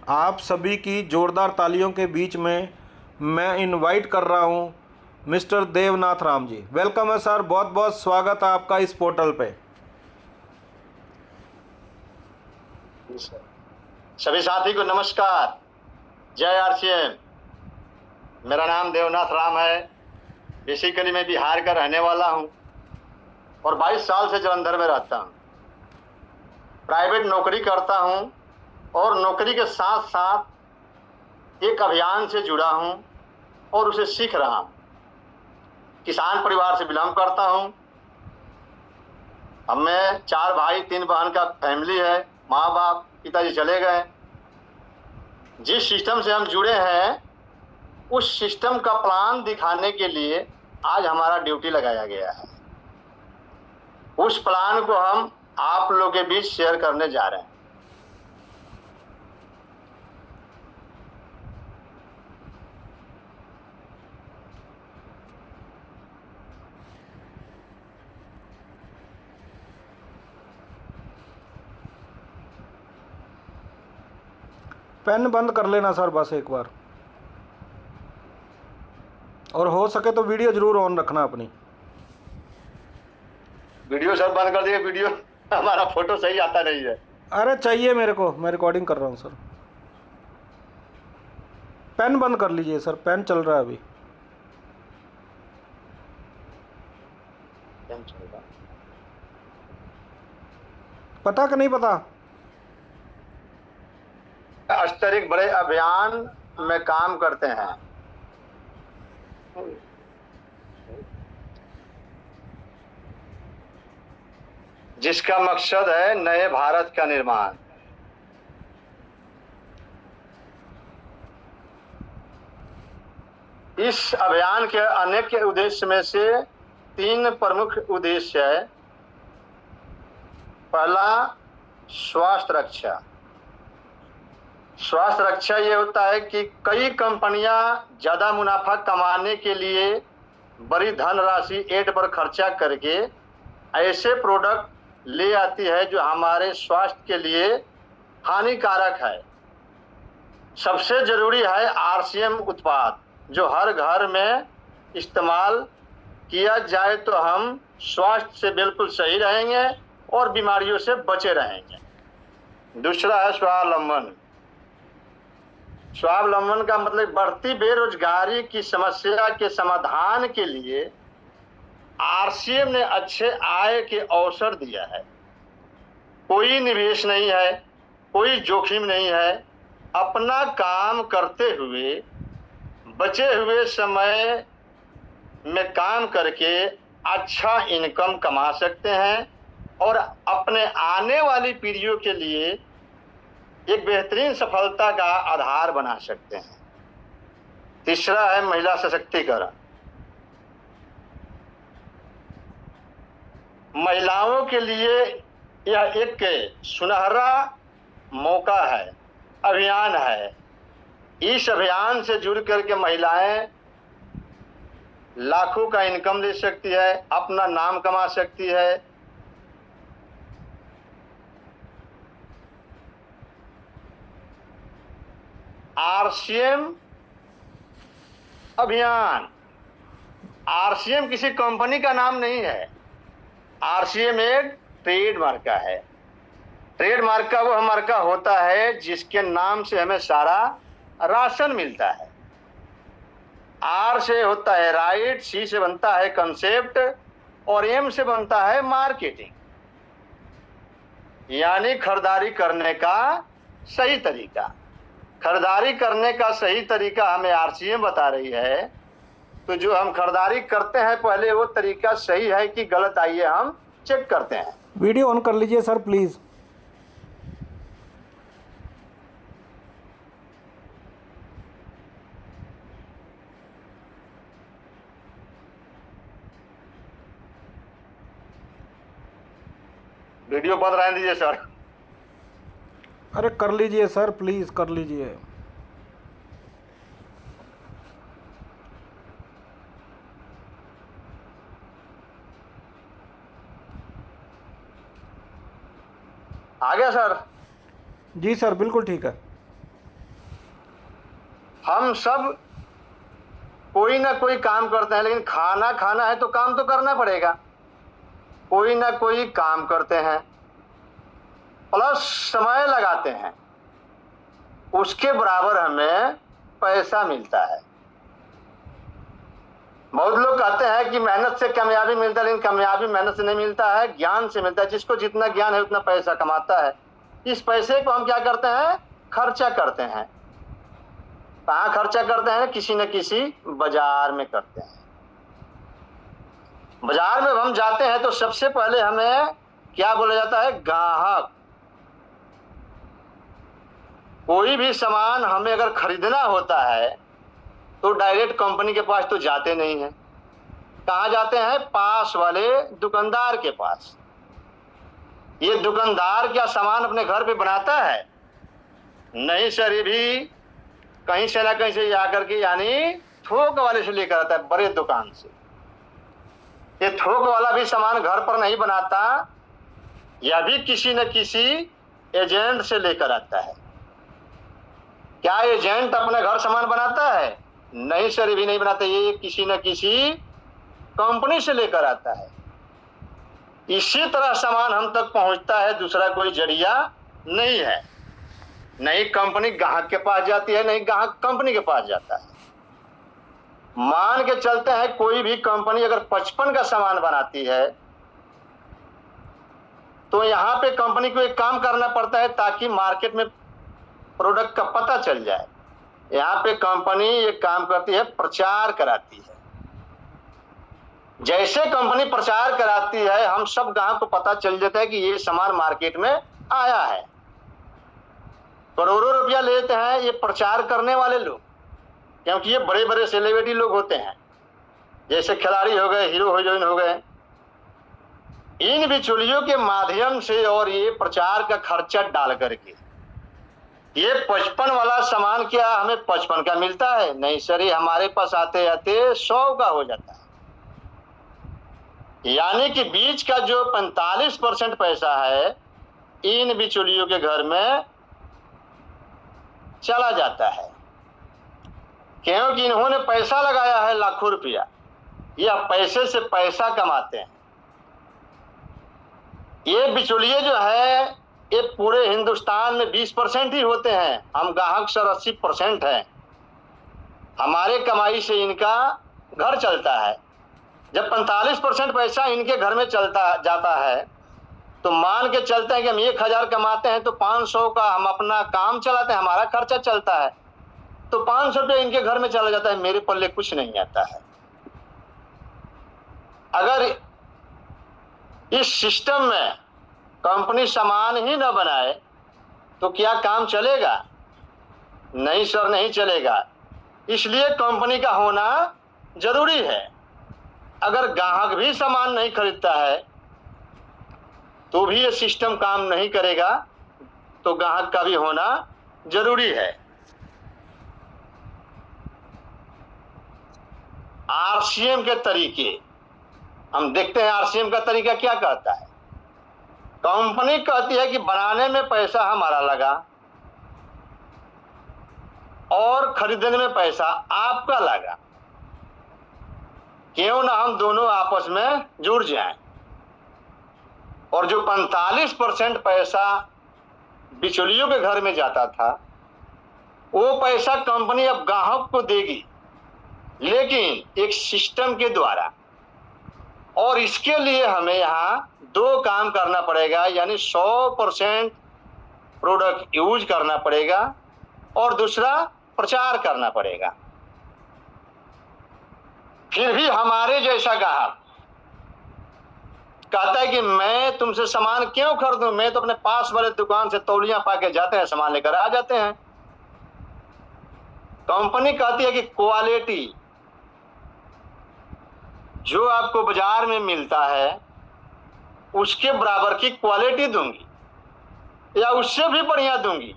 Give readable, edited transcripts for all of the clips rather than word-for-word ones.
आप सभी की जोरदार तालियों के बीच में मैं इनवाइट कर रहा हूं मिस्टर देवनाथ राम जी। वेलकम है सर, बहुत बहुत स्वागत है आपका इस पोर्टल पे। सभी साथी को नमस्कार। जय आरसीएम। मेरा नाम देवनाथ राम है। बेसिकली मैं बिहार का रहने वाला हूं और 22 साल से जलंधर में रहता हूं। प्राइवेट नौकरी करता हूं और नौकरी के साथ साथ एक अभियान से जुड़ा हूं और उसे सीख रहा हूं। किसान परिवार से बिलोंग करता हूं। हम में 4 भाई 3 बहन का फैमिली है। माँ बाप पिताजी चले गए। जिस सिस्टम से हम जुड़े हैं उस सिस्टम का प्लान दिखाने के लिए आज हमारा ड्यूटी लगाया गया है। उस प्लान को हम आप लोगों के बीच शेयर करने जा रहे हैं। पेन बंद कर लेना सर बस एक बार, और हो सके तो वीडियो जरूर ऑन रखना अपनी। वीडियो सर बंद कर दिए। वीडियो हमारा फोटो सही आता नहीं है। अरे चाहिए मेरे को, मैं रिकॉर्डिंग कर रहा हूँ सर। पेन बंद कर लीजिए सर, पेन चल रहा है अभी। पता कि नहीं पता? स्तरीय बड़े अभियान में काम करते हैं जिसका मकसद है नए भारत का निर्माण। इस अभियान के अनेक उद्देश्य में से 3 प्रमुख उद्देश्य है। पहला, स्वास्थ्य रक्षा। स्वास्थ्य रक्षा ये होता है कि कई कंपनियां ज़्यादा मुनाफा कमाने के लिए बड़ी धनराशि एड पर खर्चा करके ऐसे प्रोडक्ट ले आती है जो हमारे स्वास्थ्य के लिए हानिकारक है। सबसे ज़रूरी है आरसीएम उत्पाद, जो हर घर में इस्तेमाल किया जाए तो हम स्वास्थ्य से बिल्कुल सही रहेंगे और बीमारियों से बचे रहेंगे। दूसरा है स्वावलंबन। स्वावलंबन का मतलब बढ़ती बेरोजगारी की समस्या के समाधान के लिए आरसीएम ने अच्छे आय के अवसर दिया है। कोई निवेश नहीं है, कोई जोखिम नहीं है। अपना काम करते हुए बचे हुए समय में काम करके अच्छा इनकम कमा सकते हैं और अपने आने वाली पीढ़ियों के लिए एक बेहतरीन सफलता का आधार बना सकते हैं। तीसरा है महिला सशक्तिकरण। महिलाओं के लिए यह एक सुनहरा मौका है, अभियान है। इस अभियान से जुड़ करके महिलाएं लाखों का इनकम ले सकती है, अपना नाम कमा सकती है। आरसीएम अभियान, आरसीएम किसी कंपनी का नाम नहीं है। आरसीएम एक ट्रेडमार्क का है। ट्रेडमार्क का वह मार्का होता है जिसके नाम से हमें सारा राशन मिलता है। आर से होता है राइट, सी से बनता है कंसेप्ट और एम से बनता है मार्केटिंग, यानी खरीदारी करने का सही तरीका। खरीदारी करने का सही तरीका हमें आरसीएम बता रही है। तो जो हम खरीदारी करते हैं पहले वो तरीका सही है कि गलत, आइए हम चेक करते हैं। वीडियो ऑन कर लीजिए सर प्लीज़। वीडियो बंद रहने दीजिए सर। अरे कर लीजिए सर, प्लीज़ कर लीजिए। आ गया सर? जी सर, बिल्कुल ठीक है। हम सब कोई ना कोई काम करते हैं, लेकिन खाना खाना है तो काम तो करना पड़ेगा। कोई ना कोई काम करते हैं प्लस समय लगाते हैं, उसके बराबर हमें पैसा मिलता है। बहुत लोग कहते हैं कि मेहनत से कामयाबी मिलता है, लेकिन कामयाबी मेहनत से नहीं मिलता है, ज्ञान से मिलता है। जिसको जितना ज्ञान है उतना पैसा कमाता है। इस पैसे को हम क्या करते हैं? खर्चा करते हैं। कहाँ खर्चा करते हैं? किसी न किसी बाजार में करते हैं। बाजार में हम जाते हैं तो सबसे पहले हमें क्या बोला जाता है? ग्राहक। कोई भी सामान हमें अगर खरीदना होता है तो डायरेक्ट कंपनी के पास तो जाते नहीं हैं। कहाँ जाते हैं? पास वाले दुकानदार के पास। ये दुकानदार क्या सामान अपने घर पे बनाता है? नहीं सर, ये भी कहीं से ना कहीं से जाकर के यानी थोक वाले से लेकर आता है, बड़े दुकान से। ये थोक वाला भी सामान घर पर नहीं बनाता, यह भी किसी न किसी एजेंट से लेकर आता है। क्या एजेंट अपने घर सामान बनाता है? नहीं सर, ये भी नहीं बनाता। ये किसी न किसी कंपनी से लेकर आता है। इसी तरह सामान हम तक पहुंचता है, दूसरा कोई जरिया नहीं है। नहीं कंपनी ग्राहक के पास जाती है, नहीं ग्राहक कंपनी के पास जाता है। मान के चलते हैं कोई भी कंपनी अगर 55 का सामान बनाती है तो यहां पे कंपनी को एक काम करना पड़ता है ताकि मार्केट में प्रोडक्ट का पता चल जाए। यहाँ पे कंपनी एक काम करती है, प्रचार कराती है। जैसे कंपनी प्रचार कराती है, हम सब ग्राहक को पता चल जाता है कि ये सामान मार्केट में आया है। करोड़ों रुपया लेते हैं ये प्रचार करने वाले लोग, क्योंकि ये बड़े बड़े सेलिब्रिटी लोग होते हैं, जैसे खिलाड़ी हो गए, हीरो हीरोइन हो गए। इन बिचौलियों के माध्यम से और ये प्रचार का खर्चा डाल करके ये 55 वाला सामान क्या हमें 55 का मिलता है? नहीं सर, ये हमारे पास आते आते 100 का हो जाता है। यानी कि बीच का जो 45% पैसा है इन बिचौलियों के घर में चला जाता है, क्योंकि इन्होंने पैसा लगाया है लाखों रुपया। या पैसे से पैसा कमाते हैं। ये बिचौलिए जो है ये पूरे हिंदुस्तान में 20% ही होते हैं। हम ग्राहक सर 80% हैं। हमारे कमाई से इनका घर चलता है। जब 45% पैसा इनके घर में चलता जाता है तो मान के चलते हैं कि हम 1000 कमाते हैं तो 500 का हम अपना काम चलाते हैं, हमारा खर्चा चलता है, तो 500 रुपये इनके घर में चला जाता है, मेरे पल्ले कुछ नहीं आता है। अगर इस सिस्टम में कंपनी सामान ही न बनाए तो क्या काम चलेगा? नहीं सर, नहीं चलेगा। इसलिए कंपनी का होना जरूरी है। अगर ग्राहक भी सामान नहीं खरीदता है तो भी ये सिस्टम काम नहीं करेगा, तो ग्राहक का भी होना जरूरी है। आरसीएम के तरीके हम देखते हैं। आरसीएम का तरीका क्या कहता है? कंपनी कहती है कि बनाने में पैसा हमारा लगा और खरीदने में पैसा आपका लगा, क्यों ना हम दोनों आपस में जुड़ जाएं। और जो 45% पैसा बिचौलियों के घर में जाता था वो पैसा कंपनी अब ग्राहक को देगी, लेकिन एक सिस्टम के द्वारा। और इसके लिए हमें यहाँ 2 काम करना पड़ेगा, यानी 100% प्रोडक्ट यूज करना पड़ेगा और दूसरा प्रचार करना पड़ेगा। फिर भी हमारे जैसा ग्राहक कहता है कि मैं तुमसे सामान क्यों खरीदूं, मैं तो अपने पास वाले दुकान से तौलियां पा के जाते हैं, सामान लेकर आ जाते हैं। कंपनी कहती है कि क्वालिटी जो आपको बाजार में मिलता है उसके बराबर की क्वालिटी दूंगी या उससे भी बढ़िया दूंगी,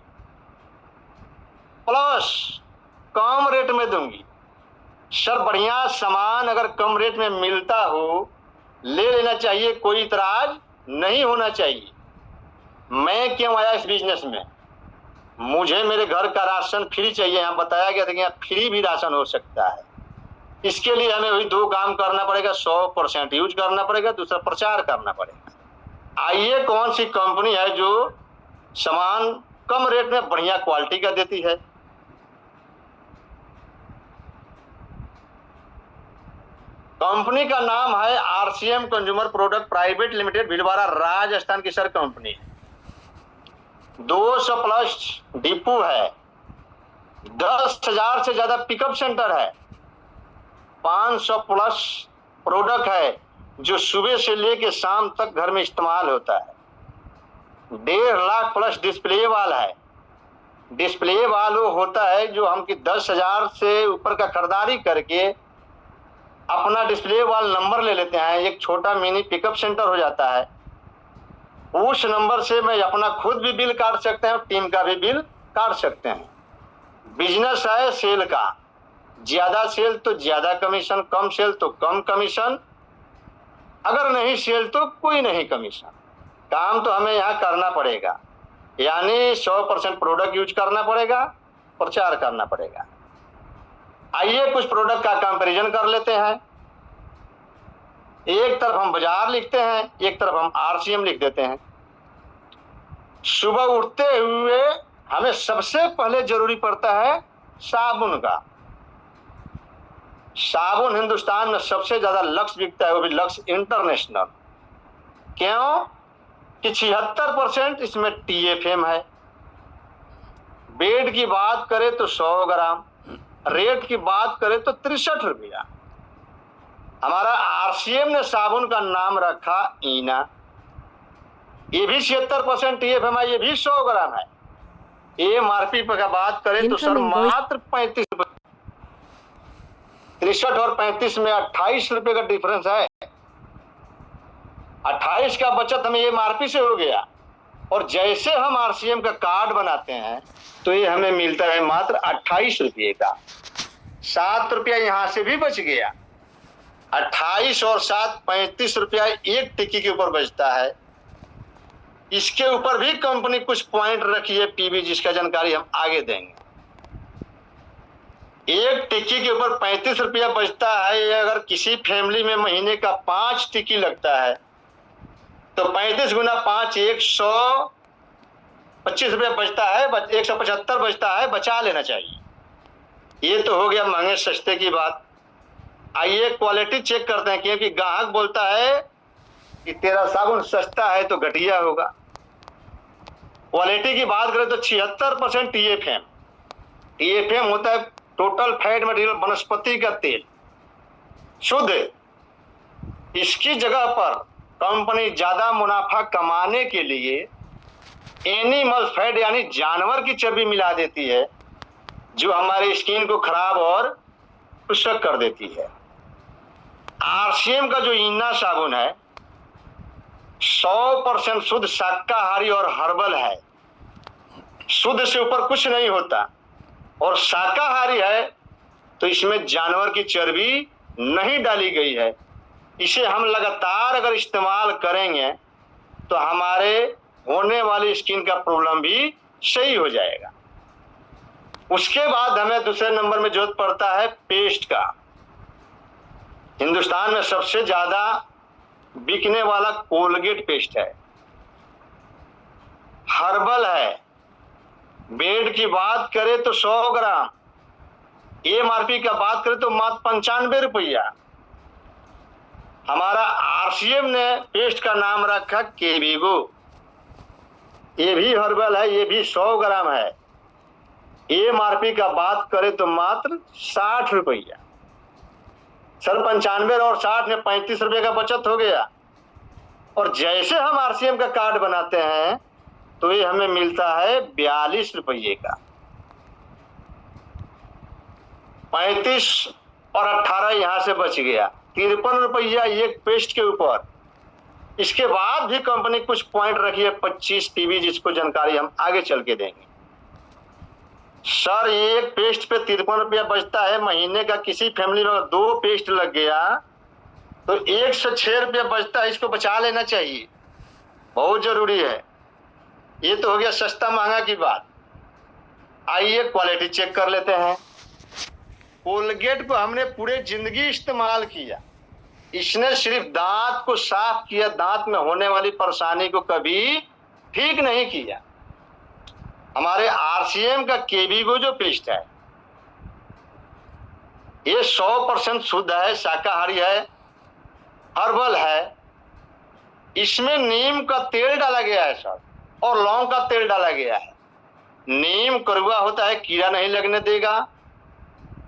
प्लस कम रेट में दूंगी। सर, बढ़िया सामान अगर कम रेट में मिलता हो ले लेना चाहिए, कोई इतराज नहीं होना चाहिए। मैं क्यों आया इस बिजनेस में? मुझे मेरे घर का राशन फ्री चाहिए, यहाँ बताया गया था कि यहाँ फ्री भी राशन हो सकता है। इसके लिए हमें वही दो काम करना पड़ेगा, 100% यूज करना पड़ेगा, दूसरा प्रचार करना पड़ेगा। आइए कौन सी कंपनी है जो सामान कम रेट में बढ़िया क्वालिटी का देती है। कंपनी का नाम है RCM consumer product private limited, Bhilwara Rajasthan की सर कंपनी है। 200+ डिपो है, 10,000 से ज्यादा पिकअप सेंटर है, 500+ प्रोडक्ट है जो सुबह से लेके शाम तक घर में इस्तेमाल होता है। 1.5 लाख+ डिस्प्ले वाल है। डिस्प्ले वाल वो होता है जो हम 10,000 से ऊपर का खरीदारी करके अपना डिस्प्ले वाल नंबर ले लेते हैं, एक छोटा मिनी पिकअप सेंटर हो जाता है। उस नंबर से मैं अपना खुद भी बिल काट सकते हैं और टीम का भी बिल काट सकते हैं। बिजनेस है सेल का, ज्यादा सेल तो ज्यादा कमीशन, कम सेल तो कम कमीशन, अगर नहीं सेल तो कोई नहीं कमीशन। काम तो हमें यहाँ करना पड़ेगा, यानी 100% प्रोडक्ट यूज करना पड़ेगा, प्रचार करना पड़ेगा। आइए कुछ प्रोडक्ट का कंपैरिजन कर लेते हैं। एक तरफ हम बाजार लिखते हैं, एक तरफ हम आरसीएम लिख देते हैं। सुबह उठते हुए हमें सबसे पहले जरूरी पड़ता है साबुन का। साबुन हिंदुस्तान में सबसे ज्यादा लक्स बिकता है, वो भी लक्स इंटरनेशनल। क्यों कि 76% इसमें TFM है। वेट की बात करें तो 100 ग्राम, रेट की बात करें तो 63 रुपया। हमारा आरसीएम ने साबुन का नाम रखा ईना, ये भी 76% TFM है, ये भी 100 ग्राम है। MRP का बात करें तो सर मात्र 35 रुपये। 63 और 35 में 28 रुपये का डिफरेंस है। 28 का बचत हमें MRP से हो गया, और जैसे हम आरसीएम का कार्ड बनाते हैं तो ये हमें मिलता है मात्र 28 रुपये का। 7 रुपया यहां से भी बच गया। 28 और 7 35 रुपया एक टिक्की के ऊपर बचता है। इसके ऊपर भी कंपनी कुछ पॉइंट रखी है पीबी, जिसका जानकारी हम आगे देंगे। एक टिक्की के ऊपर 35 रुपया बचता है। अगर किसी फैमिली में महीने का 5 टिक्की लगता है तो 35 गुना 5 125 रुपया बचता है, 175 बचता है, बचा लेना चाहिए। ये तो हो गया महंगे सस्ते की बात। आइए क्वालिटी चेक करते हैं, क्योंकि ग्राहक बोलता है कि तेरा साबुन सस्ता है तो घटिया होगा। क्वालिटी की बात करें तो 76% TFM। TFM होता है टोटल फैट मटेरियल, वनस्पति का तेल, शुद्ध। इसकी जगह पर कंपनी ज्यादा मुनाफा कमाने के लिए एनिमल फैट यानी जानवर की चर्बी मिला देती है, जो हमारी स्किन को खराब और खुश्क कर देती है। आरसीएम का जो ईना साबुन है 100% शुद्ध शाकाहारी और हर्बल है। शुद्ध से ऊपर कुछ नहीं होता, और शाकाहारी है तो इसमें जानवर की चर्बी नहीं डाली गई है। इसे हम लगातार अगर इस्तेमाल करेंगे तो हमारे होने वाली स्किन का प्रॉब्लम भी सही हो जाएगा। उसके बाद हमें दूसरे नंबर में जरूरत पड़ता है पेस्ट का। हिंदुस्तान में सबसे ज्यादा बिकने वाला कोलगेट पेस्ट है, हर्बल है। बेड की बात करें तो 100 ग्राम, MRP का बात करें तो मात्र 95 रुपया। हमारा आरसीएम ने पेस्ट का नाम रखा केविगो, ये भी हर्बल है, ये भी 100 ग्राम है। MRP का बात करें तो मात्र 60 रुपया। सर 95 और 60 में 35 रुपये का बचत हो गया। और जैसे हम आरसीएम का कार्ड बनाते हैं तो ये हमें मिलता है 42 रुपये का। 35 और 18 यहां से बच गया, 53 रुपया एक पेस्ट के ऊपर। इसके बाद भी कंपनी कुछ पॉइंट रखी है 25 TB, जिसको जानकारी हम आगे चल के देंगे। सर एक पेस्ट पे 53 रुपया बचता है। महीने का किसी फैमिली में 2 पेस्ट लग गया तो 106 रुपया बचता है। इसको बचा लेना चाहिए, बहुत जरूरी है। ये तो हो गया सस्ता महंगा की बात। आइए क्वालिटी चेक कर लेते हैं। कोलगेट को हमने पूरे जिंदगी इस्तेमाल किया, इसने सिर्फ दांत को साफ किया, दांत में होने वाली परेशानी को कभी ठीक नहीं किया। हमारे आरसीएम का केवीगो जो पेस्ट है ये 100% शुद्ध है, शाकाहारी है, हर्बल है। इसमें नीम का तेल डाला गया है सर, और लौंग का तेल डाला गया है। नीम कड़वा होता है, कीड़ा नहीं लगने देगा,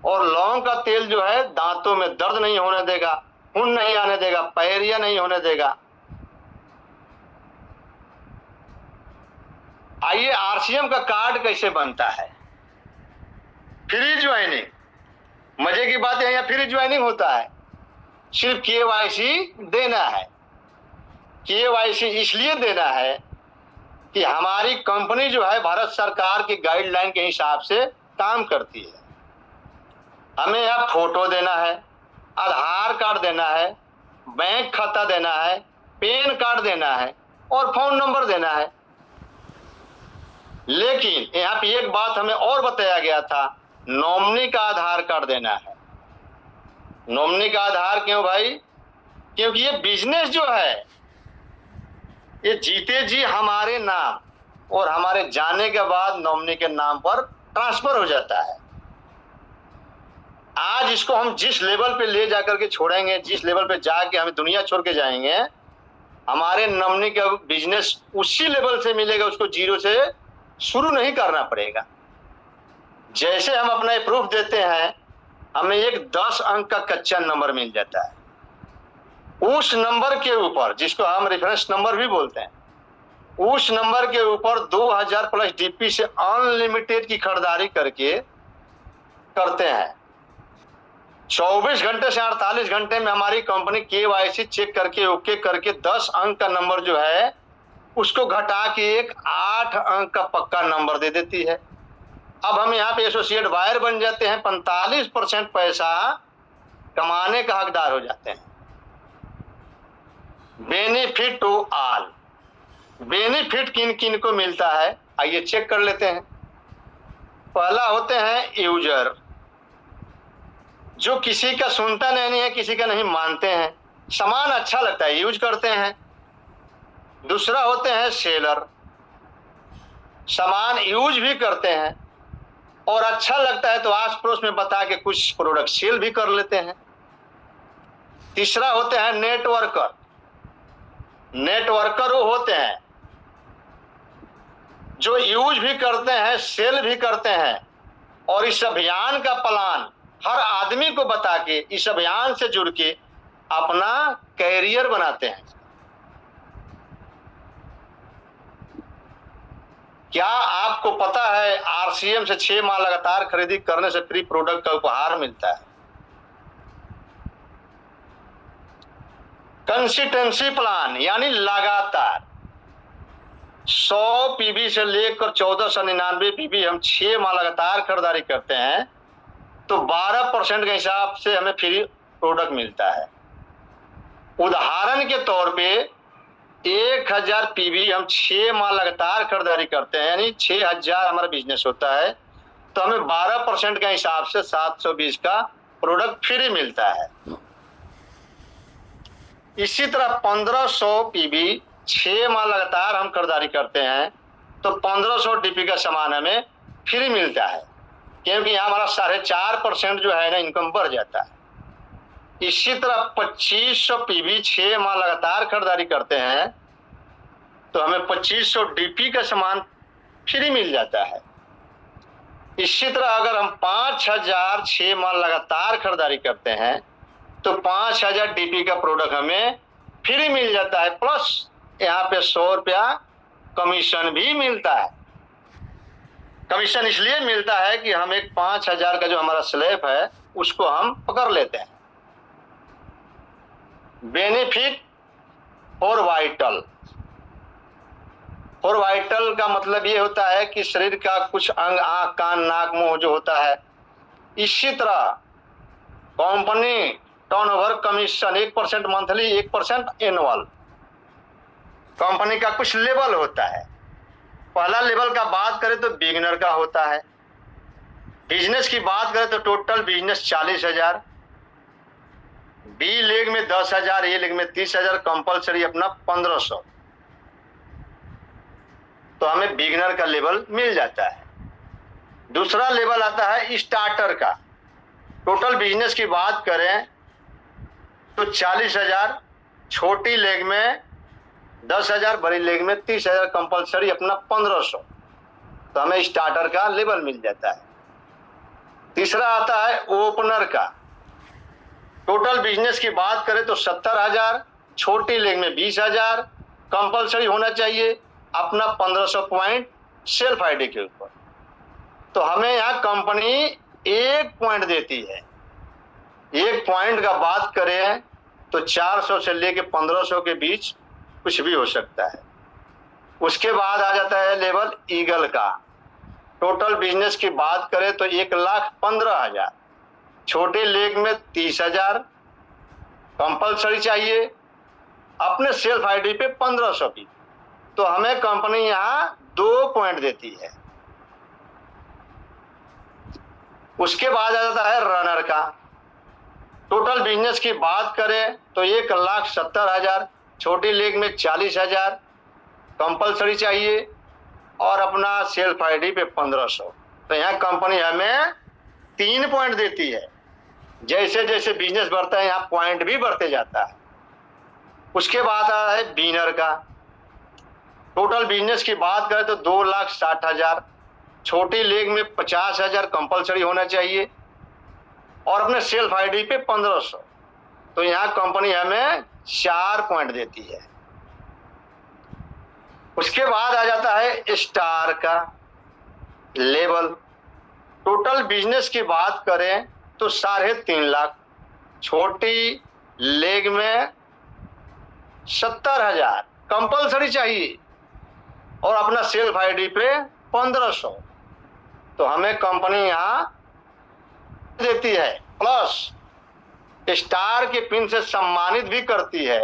और लौंग का तेल जो है दांतों में दर्द नहीं होने देगा, खून नहीं आने देगा, पायरिया नहीं होने देगा। आइए आरसीएम का कार्ड कैसे बनता है। फ्री ज्वाइनिंग, मजे की बात है, यहाँ फ्री ज्वाइनिंग होता है। सिर्फ केवाईसी देना है। केवाईसी इसलिए देना है कि हमारी कंपनी जो है भारत सरकार की गाइडलाइन के हिसाब से काम करती है। हमें यहाँ फोटो देना है, आधार कार्ड देना है, बैंक खाता देना है, पैन कार्ड देना है और फोन नंबर देना है। लेकिन यहाँ पे एक बात हमें और बताया गया था, नॉमिनी का आधार कार्ड देना है। नॉमिनी का आधार क्यों भाई? क्योंकि ये बिजनेस जो है ये जीते जी हमारे नाम और हमारे जाने के बाद नॉमिनी के नाम पर ट्रांसफर हो जाता है। आज इसको हम जिस लेवल पे ले जाकर के छोड़ेंगे, जिस लेवल पे जाके हमें दुनिया छोड़ के जाएंगे, हमारे नॉमिनी का बिजनेस उसी लेवल से मिलेगा, उसको जीरो से शुरू नहीं करना पड़ेगा। जैसे हम अपना प्रूफ देते हैं, हमें एक 10 अंक का कच्चा नंबर मिल जाता है। उस नंबर के ऊपर, जिसको हम रेफरेंस नंबर भी बोलते हैं, उस नंबर के ऊपर 2000 प्लस डीपी से अनलिमिटेड की खरीदारी करके करते हैं। 24 घंटे से 48 घंटे में हमारी कंपनी केवाईसी चेक करके ओके करके 10 अंक का नंबर जो है उसको घटा के एक 8 अंक का पक्का नंबर दे देती है। अब हम यहाँ पे एसोसिएट बायर बन जाते हैं, 45% पैसा कमाने का हकदार हो जाते हैं। बेनिफिट टू ऑल, बेनिफिट किन किन को मिलता है आइए चेक कर लेते हैं। पहला होते हैं यूजर, जो किसी का सुनता नहीं है, किसी का नहीं मानते हैं, सामान अच्छा लगता है यूज करते हैं। दूसरा होते हैं सेलर, सामान यूज भी करते हैं और अच्छा लगता है तो आस पड़ोस में बता के कुछ प्रोडक्ट सेल भी कर लेते हैं। तीसरा होते हैं नेटवर्कर, नेटवर्कर वो होते हैं जो यूज भी करते हैं, सेल भी करते हैं और इस अभियान का प्लान हर आदमी को बता के इस अभियान से जुड़ के अपना कैरियर बनाते हैं। क्या आपको पता है आरसीएम से 6 माह लगातार खरीदी करने से फ्री प्रोडक्ट का उपहार मिलता है। कंसिस्टेंसी प्लान यानी लगातार 100 पीबी से लेकर 1499 पीबी हम 6 माह लगातार खरीदारी करते हैं तो 12% के हिसाब से हमें फ्री प्रोडक्ट मिलता है। उदाहरण के तौर पे 1000 पीबी हम 6 माह लगातार खरीदारी करते हैं, यानी 6000 हमारा बिजनेस होता है तो हमें 12% के हिसाब से 720 का प्रोडक्ट फ्री मिलता है। इसी तरह 1500 पीबी 6 माह लगातार हम खरीदारी करते हैं तो 1500 डीपी का सामान हमें फ्री मिलता है, क्योंकि यहाँ हमारा 4.5% जो है ना इनकम बढ़ जाता है। इसी तरह 2500 पीबी 6 माह लगातार खरीदारी करते हैं तो हमें 2500 डीपी का सामान फ्री मिल जाता है। इसी तरह अगर हम 5000 6 माह लगातार खरीदारी करते हैं तो 5000 डीपी का प्रोडक्ट हमें फ्री मिल जाता है, प्लस यहाँ पे 100 रुपया कमीशन भी मिलता है। कमीशन इसलिए मिलता है कि हम एक 5000 का जो हमारा स्लैब है उसको हम पकड़ लेते हैं। Benefit for vital, for vital का मतलब ये होता है कि शरीर का कुछ अंग, आंख, कान, नाक, मुंह जो होता है। इसी तरह company turnover commission 1% monthly, 1% annual. Company का कुछ लेवल होता है। पहला लेवल का बात करें तो बिगिनर का होता है, बिजनेस की बात करें तो टोटल बिजनेस 40,000, बी लेग में 10,000, ए लेग में 30,000, कंपलसरी अपना 1500। तो हमें बिगनर का लेवल मिल जाता है। दूसरा लेवल आता है स्टार्टर का। टोटल बिजनेस की बात करें तो 40,000, छोटी लेग में 10,000, बड़ी लेग में 30,000, कंपलसरी अपना 1500। तो हमें स्टार्टर का लेवल मिल जाता है। तीसरा आता है ओपनर का। टोटल बिजनेस की बात करें तो 70,000, छोटी लेग में 20,000, कंपलसरी होना चाहिए अपना 1500 पॉइंट सेल्फ आईडी के ऊपर। तो हमें यहां कंपनी 1 पॉइंट देती है। 1 पॉइंट का बात करें तो 400 से लेके 1500 के बीच कुछ भी हो सकता है। उसके बाद आ जाता है लेवल ईगल का। टोटल बिजनेस की बात करें तो 1,15,000, छोटे लेग में 30,000, कंपलसरी चाहिए अपने सेल्फ आईडी पे 1500 की। तो हमें कंपनी यहां 2 पॉइंट देती है। उसके बाद आ जाता है रनर का। टोटल बिजनेस की बात करें तो 1,70,000, छोटी लेग में 40,000, कंपलसरी चाहिए और अपना सेल्फ आईडी पे 1500। तो यहाँ कंपनी हमें 3 पॉइंट देती है। जैसे जैसे बिजनेस बढ़ता है यहाँ पॉइंट भी बढ़ते जाता है। उसके बाद आता है बीनर का। टोटल बिजनेस की बात करें तो 2,60,000, छोटी लेग में 50,000, कंपलसरी होना चाहिए और अपने सेल्फ आईडी पे 1500। तो यहाँ कंपनी हमें 4 पॉइंट देती है। उसके बाद आ जाता है स्टार का लेवल। टोटल बिजनेस की बात करें तो 3.5 लाख, छोटी लेग में 70,000, कंपलसरी चाहिए और अपना सेल्फ आईडी पे 1500। तो हमें कंपनी यहां देती है प्लस स्टार के पिन से सम्मानित भी करती है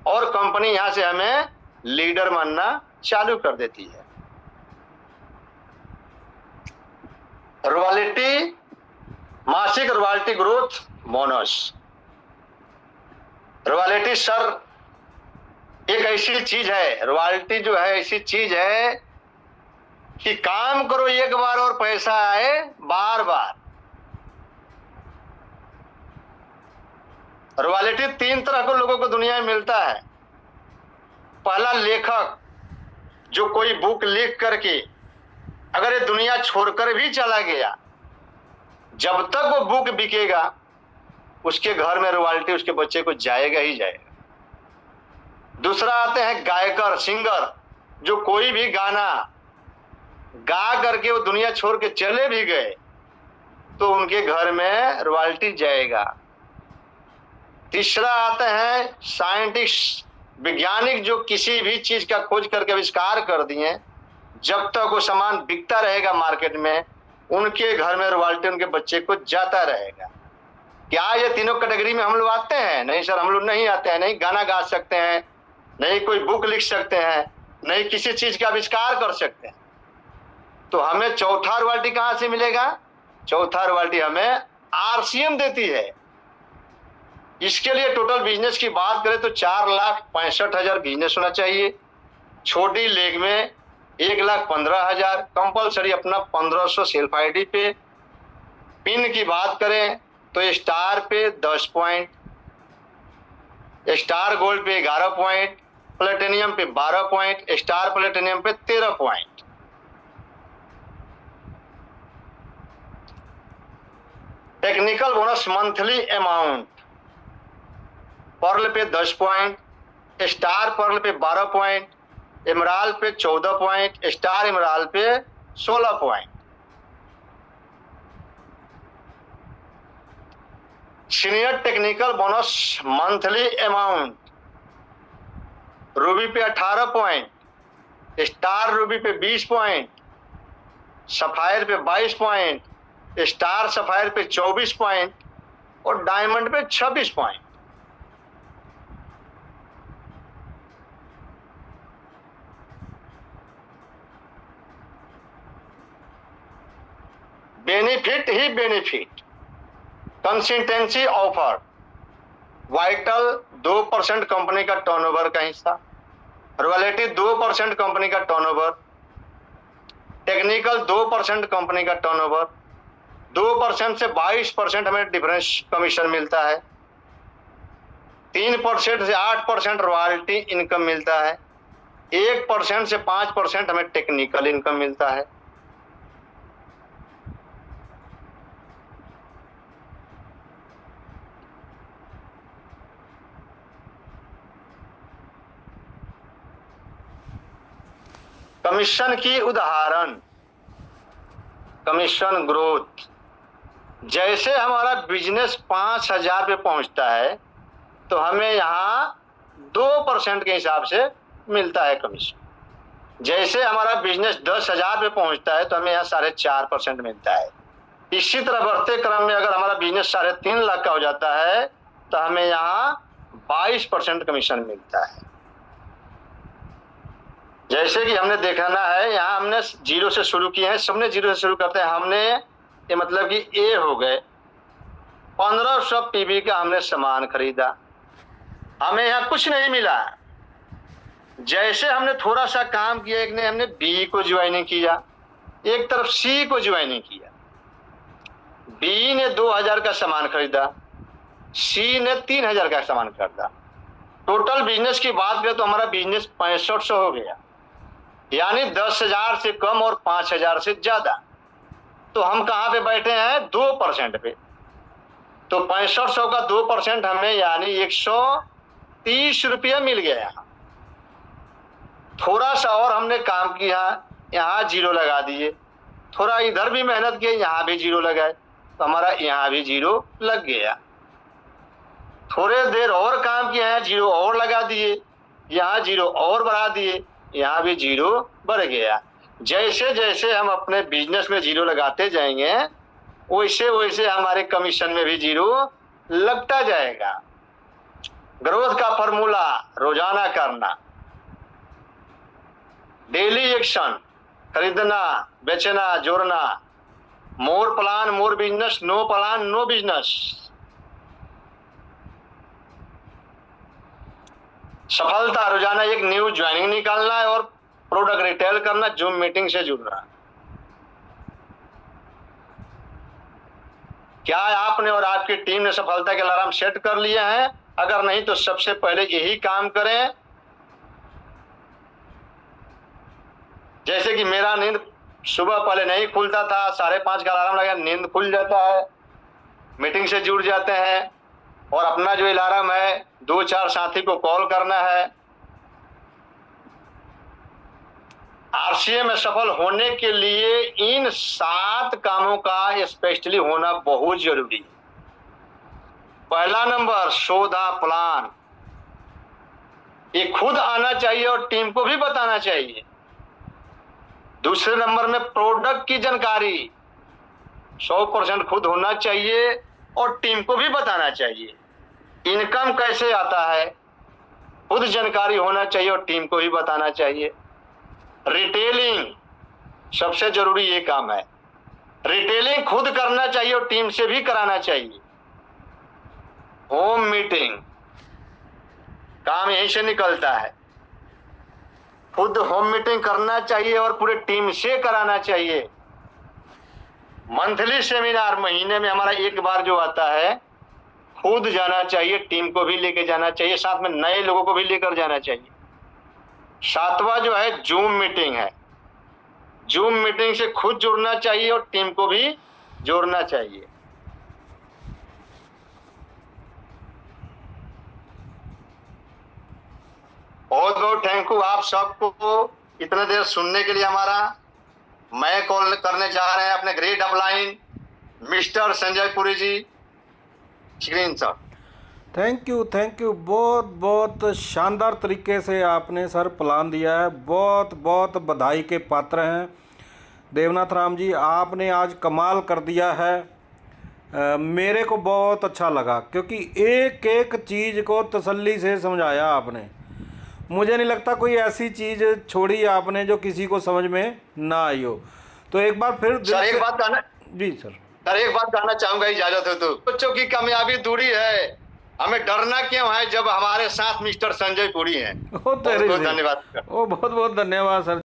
और कंपनी यहां से हमें लीडर मानना चालू कर देती है। रॉयल्टी, मासिक royalty growth bonus. Royalty sir एक ऐसी चीज है, रॉयल्टी जो है ऐसी चीज है कि काम करो एक बार और पैसा आए बार बार। रॉयल्टी 3 तरह के लोगों को दुनिया में मिलता है। पहला लेखक, जो कोई बुक लिख करके अगर ये दुनिया छोड़कर भी चला गया, जब तक वो बुक बिकेगा उसके घर में रॉयल्टी उसके बच्चे को जाएगा ही जाएगा। दूसरा आते हैं गायकर, सिंगर, जो कोई भी गाना गा करके वो दुनिया छोड़ के चले भी गए तो उनके घर में रॉयल्टी जाएगा। तीसरा आते हैं साइंटिस्ट, वैज्ञानिक, जो किसी भी चीज का खोज करके आविष्कार कर दिए, जब तक वो सामान बिकता रहेगा मार्केट में उनके घर में रॉयल्टी उनके बच्चे को जाता रहेगा। क्या ये तीनों कैटेगरी में हम लोग आते हैं? नहीं सर, हम लोग नहीं आते हैं। नहीं गाना गा सकते हैं, नहीं कोई बुक लिख सकते हैं, नहीं किसी चीज का आविष्कार कर सकते हैं। तो हमें चौथा रॉयल्टी कहां से मिलेगा? चौथा रॉयल्टी हमें आरसीएम देती है। इसके लिए टोटल बिजनेस की बात करें तो 4,65,000 बिजनेस होना चाहिए, छोटी लेग में 1,15,000, कंपलसरी अपना 1500 सेल्फ आईडी पे। पिन की बात करें तो स्टार पे 10 पॉइंट, स्टार गोल्ड पे 11 पॉइंट, प्लेटिनियम पे 12 पॉइंट, स्टार प्लेटिनियम पे 13 point. Technical bonus monthly amount, pearl पे 10 पॉइंट, स्टार पर्ल पे 12 पॉइंट, इमराल्ड पे 14 पॉइंट, स्टार इमराल्ड पे 16 point. Senior technical bonus monthly amount, Ruby पे 18 पॉइंट, स्टार रूबी पे 20 point, sapphire पे 22 point, star sapphire पे 24 point और डायमंड पे 26 पॉइंट। बेनिफिट ही benefit, consistency offer, vital 2% company का टर्नओवर का हिस्सा, रॉयल्टी 2% कंपनी का टर्नओवर, टेक्निकल 2% कंपनी का टर्नओवर, 2% से 22% हमें डिफरेंस कमीशन मिलता है, 3% से 8% रॉयल्टी इनकम मिलता है, 1% से 5% हमें टेक्निकल इनकम मिलता है। कमीशन की उदाहरण, कमीशन ग्रोथ, जैसे हमारा बिजनेस 5,000 पे पहुंचता है तो हमें यहाँ 2% के हिसाब से मिलता है कमीशन। जैसे हमारा बिजनेस 10,000 पे पहुंचता है तो हमें यहाँ 4.5% मिलता है। इसी तरह बढ़ते क्रम में अगर हमारा बिजनेस 3.5 लाख का हो जाता है तो हमें यहाँ 22% कमीशन मिलता है। जैसे कि हमने देखना है, यहाँ हमने जीरो से शुरू किए हैं, सबने जीरो से शुरू करते हैं। हमने ये मतलब कि ए हो गए, 1500 पीवी का हमने सामान खरीदा, हमें यहाँ कुछ नहीं मिला। जैसे हमने थोड़ा सा काम किया, एक ने हमने बी को ज्वाइनिंग किया, एक तरफ सी को ज्वाइनिंग किया। बी ने 2000 का सामान खरीदा, सी ने 3000 का सामान खरीदा। टोटल बिजनेस की बात करें तो हमारा बिजनेस 6500 हो गया, यानी 10,000 से कम और 5,000 से ज्यादा। तो हम कहाँ पे बैठे हैं? 2% पे। तो 6500 का 2% हमें यानी 130 रुपया मिल गया। थोड़ा सा और हमने काम किया, यहाँ जीरो लगा दिए, थोड़ा इधर भी मेहनत किए, यहाँ भी जीरो लगाए, तो हमारा यहाँ भी जीरो लग गया। थोड़े देर और काम किया है, जीरो और लगा दिए, यहाँ जीरो और बढ़ा दिए, यहाँ भी जीरो बढ़ गया। जैसे जैसे हम अपने बिजनेस में जीरो लगाते जाएंगे वैसे वैसे हमारे कमीशन में भी जीरो लगता जाएगा। ग्रोथ का फॉर्मूला रोजाना करना, डेली एक्शन, खरीदना, बेचना, जोड़ना, more plan more business, no plan no business. सफलता, रोजाना एक न्यू ज्वाइनिंग निकालना है और प्रोडक्ट रिटेल करना, जूम मीटिंग से जुड़ना। क्या आपने और आपकी टीम ने सफलता के अलार्म सेट कर लिए हैं? अगर नहीं तो सबसे पहले यही काम करें। जैसे कि मेरा नींद सुबह पहले नहीं खुलता था, 5:30 का अलार्म लगा, नींद खुल जाता है, मीटिंग से जुड़ जाते हैं और अपना जो अलार्म है 2-4 साथी को कॉल करना है। आरसीए में सफल होने के लिए इन 7 कामों का स्पेशली होना बहुत जरूरी है। पहला नंबर, शोधा प्लान, ये खुद आना चाहिए और टीम को भी बताना चाहिए। दूसरे नंबर में प्रोडक्ट की जानकारी 100% खुद होना चाहिए और टीम को भी बताना चाहिए। इनकम कैसे आता है, खुद जानकारी होना चाहिए और टीम को भी बताना चाहिए। रिटेलिंग, सबसे जरूरी ये काम है, रिटेलिंग खुद करना चाहिए और टीम से भी कराना चाहिए। होम मीटिंग, काम यहीं से निकलता है, खुद होम मीटिंग करना चाहिए और पूरे टीम से कराना चाहिए। मंथली सेमिनार, महीने में हमारा एक बार जो आता है, खुद जाना चाहिए, टीम को भी लेके जाना चाहिए, साथ में नए लोगों को भी लेकर जाना चाहिए। 7वां जो है जूम मीटिंग है, जूम मीटिंग से खुद जुड़ना चाहिए और टीम को भी जोड़ना चाहिए। बहुत बहुत थैंक यू आप सबको इतने देर सुनने के लिए। हमारा मैं कॉल करने जा रहे हैं अपने great upline mister Sanjay Puri ji, screen sir. Thank you, बहुत बहुत शानदार तरीके से आपने सर प्लान दिया है, बहुत बहुत बधाई के पात्र हैं देवनाथ राम जी, आपने आज कमाल कर दिया है। मेरे को बहुत अच्छा लगा क्योंकि एक एक चीज़ को तसल्ली से समझाया आपने। मुझे नहीं लगता कोई ऐसी चीज़ छोड़ी आपने जो किसी को समझ में ना आई हो। तो एक बार फिर सर एक बात कहना, जी सर। सर एक बात कहना चाहूंगा, इजाजत हो तो। बच्चों की कामयाबी दूरी है, हमें डरना क्यों है जब हमारे साथ मिस्टर संजय पुरी हैं। ओ बहुत तेरी बहुत से। धन्यवाद। ओ बहुत बहुत धन्यवाद सर।